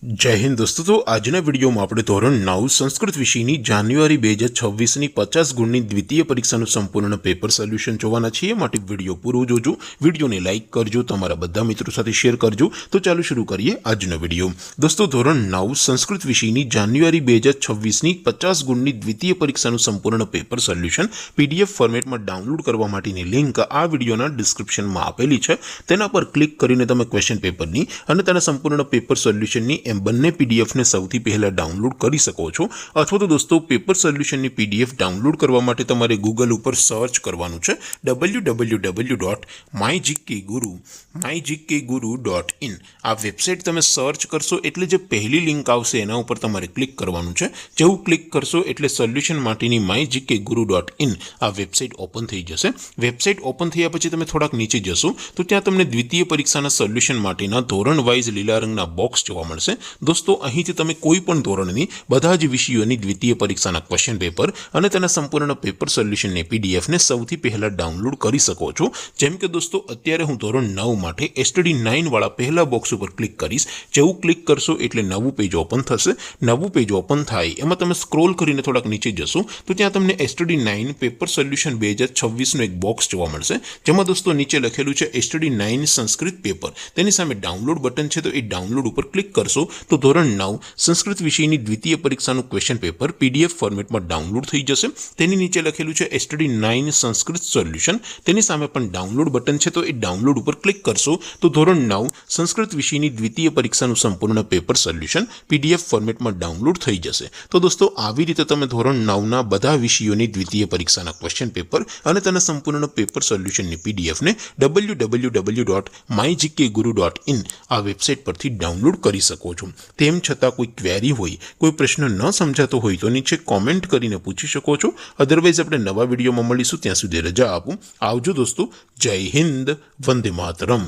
जय हिंद दोस्तों। तो आजना वीडियो में આપણે ધોરણ 9 સંસ્કૃત વિષયની જાન્યુઆરી 2026ની 50 ગુણની દ્વિતીય પરીક્ષાનું સંપૂર્ણ પેપર સોલ્યુશન જોવાના છીએ। માટે વિડિયો પૂરો જોજો, વિડિયોને લાઈક કરજો, તમારા બધા મિત્રો સાથે શેર કરજો। તો ચાલો શરૂ કરીએ આજનો વિડિયો। દોસ્તો ધોરણ 9 સંસ્કૃત વિષયની જાન્યુઆરી 2026ની 50 ગુણની દ્વિતીય પરીક્ષાનું સંપૂર્ણ પેપર સોલ્યુશન પીડીએફ ફોર્મેટમાં ડાઉનલોડ કરવા માટેની લિંક આ વિડિયોના ડિસ્ક્રિપ્શનમાં આપેલી છે। તેના પર ક્લિક કરીને તમે ક્વેશ્ચન પેપરની અને તેના સંપૂર્ણ પેપર સોલ્યુશનની બંને પીડીએફ ને સૌથી પહેલા ડાઉનલોડ કરી શકો છો। અથવા તો દોસ્તો પેપર સોલ્યુશનની પીડીએફ ડાઉનલોડ કરવા માટે તમારે ગૂગલ ઉપર સર્ચ કરવાનું છે www.mygkguru.in। આ વેબસાઇટ તમે સર્ચ કરશો એટલે જે પહેલી લિંક આવશે એના ઉપર તમારે ક્લિક કરવાનું છે। જેવું ક્લિક કરશો એટલે સોલ્યુશન માટેની mygkguru.in આ વેબસાઇટ ઓપન થઈ જશે। વેબસાઇટ ઓપન થયા પછી તમે થોડાક નીચે જશો તો ત્યાં તમને દ્વિતીય પરીક્ષાના સોલ્યુશન માટેના ધોરણ વાઇઝ લીલા રંગના બોક્સ જોવા મળશે। दोस्तों અહીંથી તમે કોઈ પણ ધોરણની બધા જ વિષયોની દ્વિતીય પરીક્ષાના ક્વેશ્ચન પેપર અને તેના સંપૂર્ણ પેપર સોલ્યુશનની પીડીએફ ને સૌથી પહેલા ડાઉનલોડ કરી શકો છો। જેમ કે દોસ્તો અત્યારે હું ધોરણ 9 માટે એસટીડી 9 વાળા પહેલા બોક્સ ઉપર ક્લિક કરીશ। જેવું ક્લિક કરશો એટલે નવું પેજ ઓપન થશે। નવું પેજ ઓપન થાય એમાં તમે સ્ક્રોલ કરીને થોડાક નીચે જશો તો ત્યાં તમને એસટીડી 9 પેપર સોલ્યુશન 2026 નો એક બોક્સ જોવા મળશે। જેમાં દોસ્તો નીચે લખેલું છે એસટીડી 9 સંસ્કૃત પેપર। તેની સામે ડાઉનલોડ બટન છે તો એ ડાઉનલોડ ઉપર ક્લિક કરશો तो ધોરણ 9 સંસ્કૃત વિષયની દ્વિતીય પરીક્ષાનું ક્વેશ્ચન પેપર પીડીએફ ફોર્મેટમાં ડાઉનલોડ થઈ જશે। તેની નીચે લખેલું છે એસટીડી 9 સંસ્કૃત સોલ્યુશન। તેની સામે પણ ડાઉનલોડ બટન છે તો એ ડાઉનલોડ ઉપર ક્લિક કરશો તો ધોરણ 9 સંસ્કૃત વિષયની દ્વિતીય પરીક્ષાનું સંપૂર્ણ પેપર સોલ્યુશન પીડીએફ ફોર્મેટમાં ડાઉનલોડ થઈ જશે। તો દોસ્તો આવી રીતે તમે ધોરણ 9 ના બધા વિષયોની દ્વિતીય પરીક્ષાના ક્વેશ્ચન પેપર અને તેના સંપૂર્ણ પેપર સોલ્યુશનની પીડીએફ ને www.mygkguru.in આ વેબસાઇટ પરથી ડાઉનલોડ કરી શકો છો। તેમ છતાં કોઈ ક્વેરી હોય, કોઈ પ્રશ્ન ન સમજાતો હોય તો નીચે કોમેન્ટ કરીને પૂછી શકો છો। અધરવાઇઝ આપણે નવા વિડીયોમાં મળીશું, ત્યાં સુધી રજા આપું। આવજો દોસ્તો। જય હિન્દ, વંદે માતરમ।